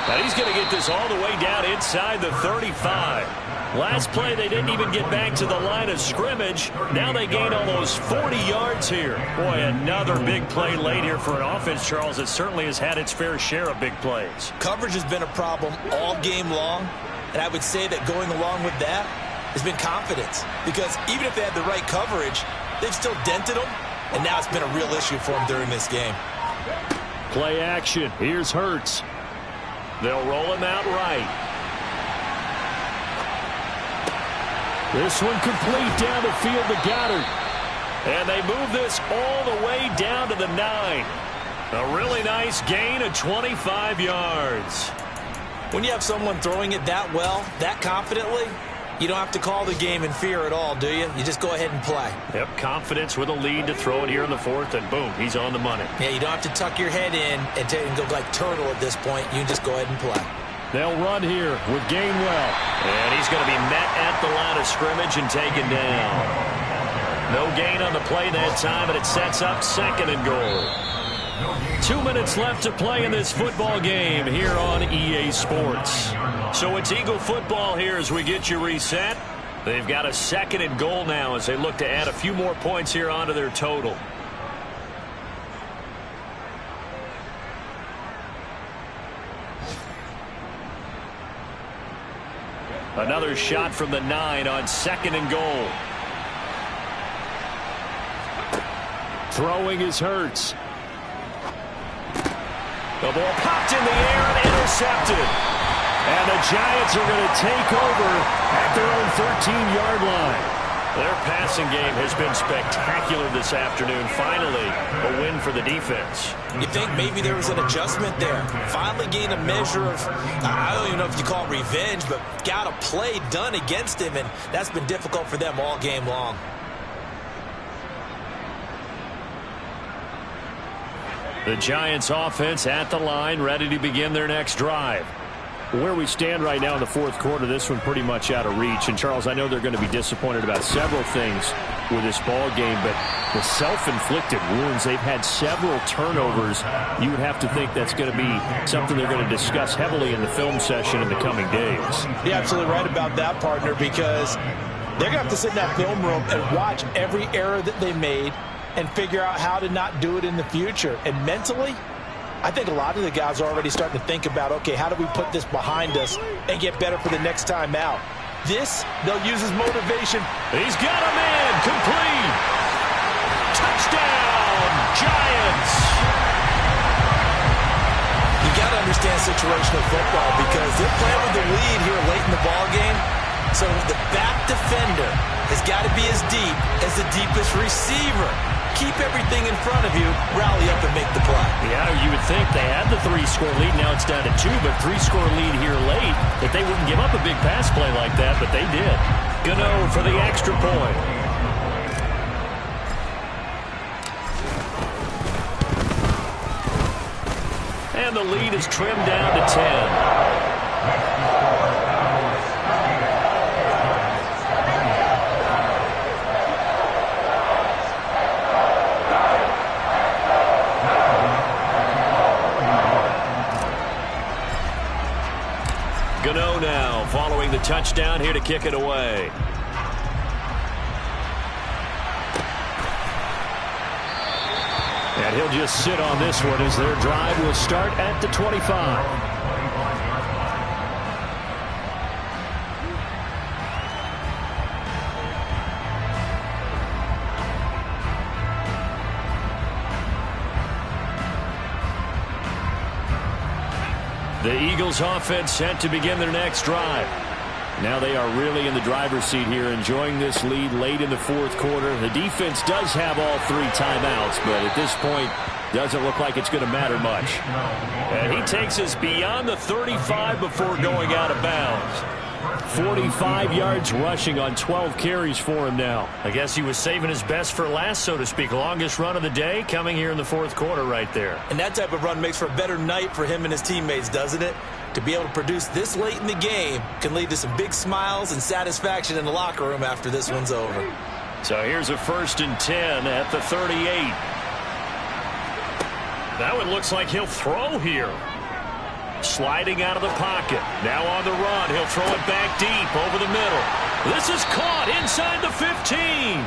Now he's going to get this all the way down inside the 35. Last play, they didn't even get back to the line of scrimmage. Now they gain almost 40 yards here. Boy, another big play late here for an offense, Charles, that certainly has had its fair share of big plays. Coverage has been a problem all game long, and I would say that going along with that has been confidence. Because even if they had the right coverage, they've still dented them, and now it's been a real issue for them during this game. Play action. Here's Hurts. They'll roll him out right. This one complete down the field to Goddard. And they move this all the way down to the 9. A really nice gain of 25 yards. When you have someone throwing it that well, that confidently, you don't have to call the game in fear at all, do you? You just go ahead and play. Yep, confidence with a lead to throw it here in the fourth, and boom, he's on the money. Yeah, you don't have to tuck your head in and go like turtle at this point. You can just go ahead and play. They'll run here with Gainwell. And he's going to be met at the line of scrimmage and taken down. No gain on the play that time, and it sets up 2nd and goal. 2 minutes left to play in this football game here on EA Sports. So it's Eagle football here as we get you reset. They've got a 2nd and goal now as they look to add a few more points here onto their total. Another shot from the 9 on 2nd and goal. Throwing is Hurts. The ball popped in the air and intercepted. And the Giants are going to take over at their own 13-yard line. Their passing game has been spectacular this afternoon. Finally, a win for the defense. You think maybe there was an adjustment there. Finally gained a measure of, I don't even know if you call it revenge, but got a play done against him, and that's been difficult for them all game long. The Giants offense at the line, ready to begin their next drive. Where we stand right now in the fourth quarter, this one pretty much out of reach. And, Charles, I know they're going to be disappointed about several things with this ball game, but the self-inflicted wounds, they've had several turnovers. You would have to think that's going to be something they're going to discuss heavily in the film session in the coming days. You're absolutely right about that, partner, because they're going to have to sit in that film room and watch every error that they made and figure out how to not do it in the future. And mentally, I think a lot of the guys are already starting to think about, okay, how do we put this behind us and get better for the next time out? This, they'll use as motivation. He's got a man, complete. Touchdown, Giants. You got to understand situational football because they're playing with the lead here late in the ball game. So the back defender has got to be as deep as the deepest receiver. Keep everything in front of you, rally up and make the play. Yeah, you would think they had the 3-score lead. Now it's down to 2, but 3-score lead here late. That they wouldn't give up a big pass play like that, but they did. Gano for the extra point. And the lead is trimmed down to 10. Gano now following the touchdown here to kick it away. And he'll just sit on this one as their drive will start at the 25. The Eagles offense set to begin their next drive. Now they are really in the driver's seat here, enjoying this lead late in the fourth quarter. The defense does have all 3 timeouts, but at this point, doesn't look like it's going to matter much. And he takes us beyond the 35 before going out of bounds. 45 yards rushing on 12 carries for him now. I guess he was saving his best for last, so to speak. Longest run of the day coming here in the fourth quarter right there. And that type of run makes for a better night for him and his teammates, doesn't it? To be able to produce this late in the game can lead to some big smiles and satisfaction in the locker room after this one's over. So here's a 1st and 10 at the 38. That one looks like he'll throw here. Sliding out of the pocket. Now on the run. He'll throw it back deep over the middle. This is caught inside the 15.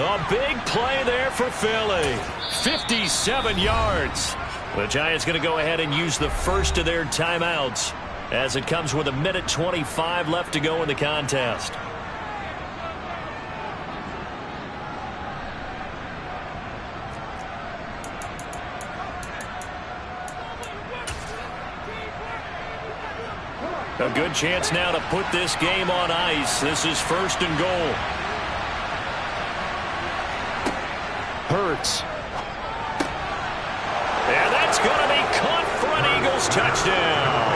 A big play there for Philly. 57 yards. The Giants going to go ahead and use the first of their timeouts as it comes with 1:25 left to go in the contest. A good chance now to put this game on ice. This is 1st and goal. Hurts. And that's going to be caught for an Eagles touchdown.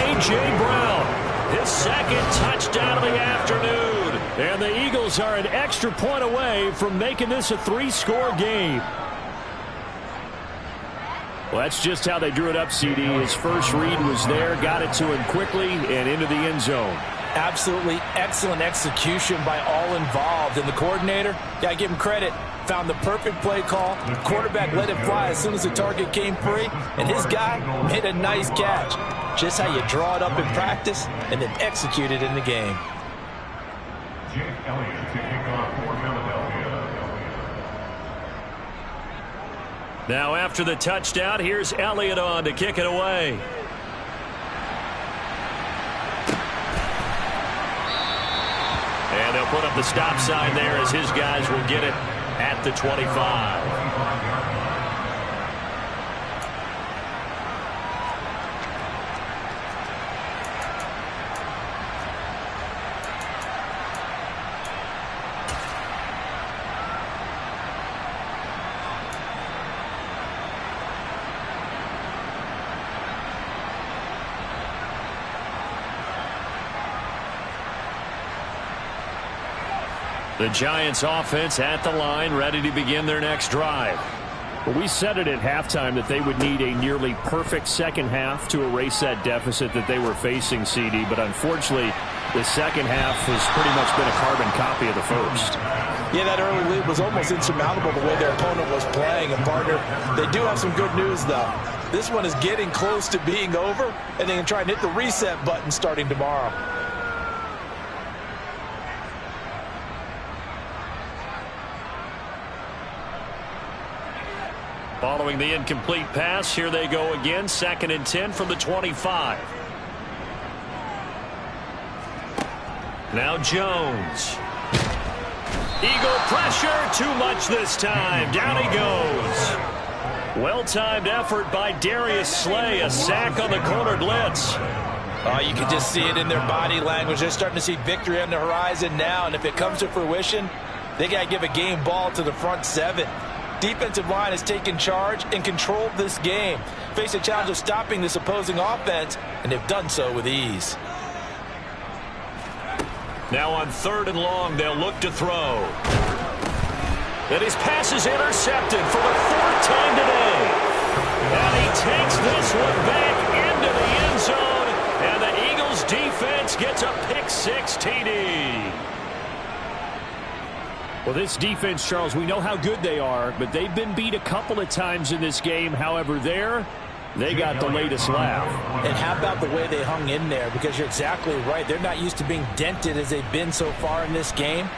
A.J. Brown, his 2nd touchdown of the afternoon. And the Eagles are an extra point away from making this a 3-score game. Well, that's just how they drew it up, CD. His first read was there, got it to him quickly, and into the end zone. Absolutely excellent execution by all involved. And the coordinator, got to give him credit, found the perfect play call. The quarterback let it fly as soon as the target came free, and his guy made a nice catch. Just how you draw it up in practice and then execute it in the game. Jake Elliott to kick off for Philadelphia. Now after the touchdown, here's Elliott on to kick it away. And they'll put up the stop sign there as his guys will get it at the 25. The Giants offense at the line, ready to begin their next drive. Well, we said it at halftime that they would need a nearly perfect second half to erase that deficit that they were facing, CD. But unfortunately, the second half has pretty much been a carbon copy of the first. Yeah, that early lead was almost insurmountable the way their opponent was playing. And, partner, they do have some good news, though. This one is getting close to being over, and they can try and hit the reset button starting tomorrow. Following the incomplete pass, here they go again. 2nd and 10 from the 25. Now Jones. Eagle pressure, too much this time. Down he goes. Well-timed effort by Darius Slay. A sack on the corner blitz. Oh, you can just see it in their body language. They're starting to see victory on the horizon now, and if it comes to fruition, they got to give a game ball to the front 7. Defensive line has taken charge and controlled this game. Face a challenge of stopping this opposing offense, and they've done so with ease. Now on 3rd and long, they'll look to throw. And his pass is intercepted for the 4th time today. And he takes this one back into the end zone, and the Eagles defense gets a pick-6 TD. Well, this defense, Charles, we know how good they are, but they've been beat a couple of times in this game. However, they got the latest laugh. And how about the way they hung in there? Because you're exactly right. They're not used to being dented as they've been so far in this game.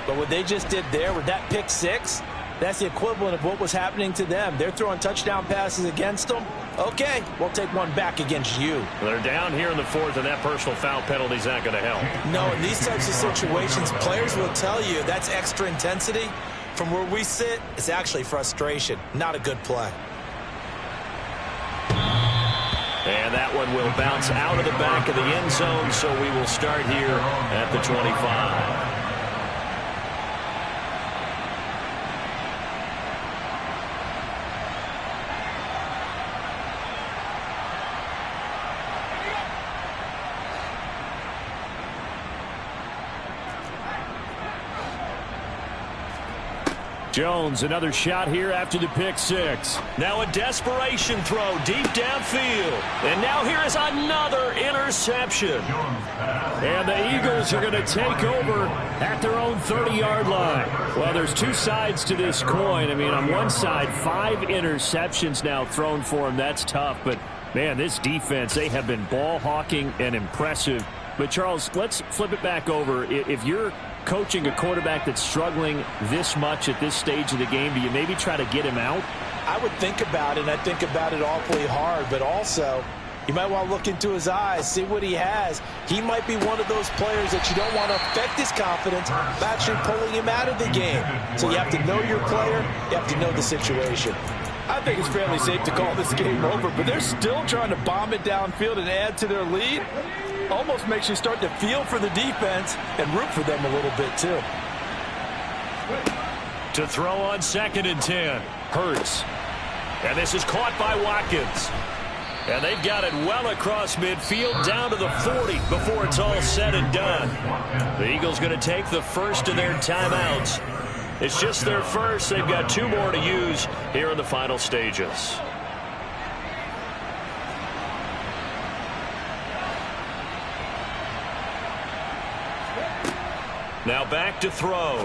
But what they just did there with that pick-6, that's the equivalent of what was happening to them. They're throwing touchdown passes against them. Okay, we'll take one back against you. They're down here in the 4th, and that personal foul penalty is not going to help. No, in these types of situations, players will tell you that's extra intensity. From where we sit, it's actually frustration. Not a good play. And that one will bounce out of the back of the end zone, so we will start here at the 25. Jones, another shot here after the pick six. Now a desperation throw deep downfield. And now here is another interception. And the Eagles are going to take over at their own 30-yard line. Well, there's two sides to this coin. I mean, on one side, 5 interceptions now thrown for him. That's tough. But, man, this defense, they have been ball hawking and impressive. But, Charles, let's flip it back over. If you're coaching a quarterback that's struggling this much at this stage of the game, do you maybe try to get him out? I would think about it, and I think about it awfully hard, but also you might want to look into his eyes, see what he has. He might be one of those players that you don't want to affect his confidence by actually pulling him out of the game. So you have to know your player, you have to know the situation. I think it's fairly safe to call this game over, but they're still trying to bomb it downfield and add to their lead. Almost makes you start to feel for the defense and root for them a little bit, too. To throw on 2nd and 10. Hurts. And this is caught by Watkins. And they've got it well across midfield down to the 40 before it's all said and done. The Eagles going to take the first of their timeouts. It's just their first. They've got 2 more to use here in the final stages. Now back to throw.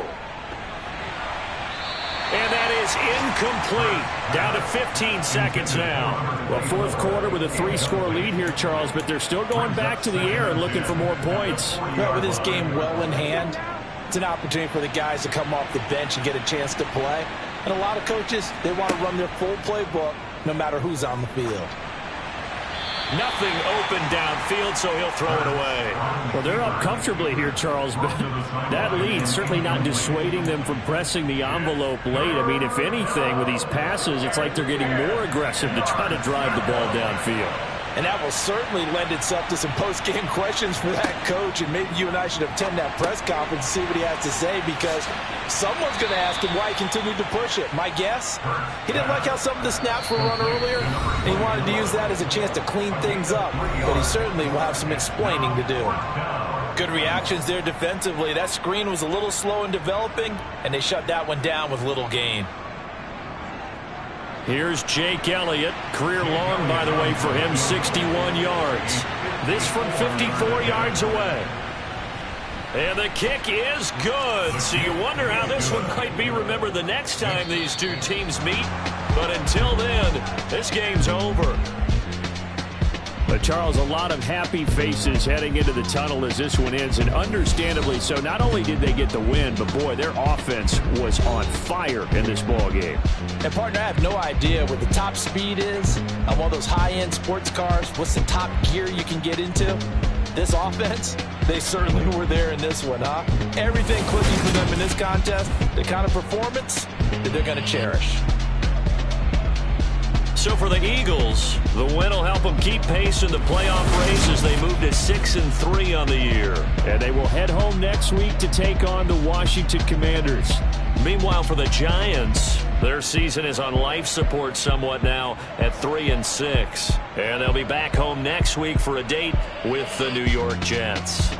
And that is incomplete. Down to 15 seconds now. Well, fourth quarter with a 3-score lead here, Charles, but they're still going back to the air and looking for more points. Well, with this game well in hand, it's an opportunity for the guys to come off the bench and get a chance to play. And a lot of coaches, they want to run their full playbook no matter who's on the field. Nothing open downfield, so he'll throw it away. Well, they're up comfortably here, Charles, but that lead certainly not dissuading them from pressing the envelope late. I mean, if anything, with these passes, it's like they're getting more aggressive to try to drive the ball downfield. And that will certainly lend itself to some post-game questions for that coach, and maybe you and I should attend that press conference and see what he has to say, because someone's going to ask him why he continued to push it. My guess, he didn't like how some of the snaps were run earlier, and he wanted to use that as a chance to clean things up, but he certainly will have some explaining to do. Good reactions there defensively. That screen was a little slow in developing, and they shut that one down with little gain. Here's Jake Elliott. Career long, by the way, for him, 61 yards. This from 54 yards away. And the kick is good. So you wonder how this one might be remembered the next time these two teams meet. But until then, this game's over. But Charles, a lot of happy faces heading into the tunnel as this one ends, and understandably so. Not only did they get the win, but boy, their offense was on fire in this ball game. And partner, I have no idea what the top speed is on one of those high-end sports cars. What's the top gear you can get into? This offense, they certainly were there in this one, huh? Everything clicking for them in this contest, the kind of performance that they're going to cherish. So for the Eagles, the win will help them keep pace in the playoff race as they move to 6-3 on the year. And they will head home next week to take on the Washington Commanders. Meanwhile, for the Giants, their season is on life support somewhat now at 3-6. And they'll be back home next week for a date with the New York Jets.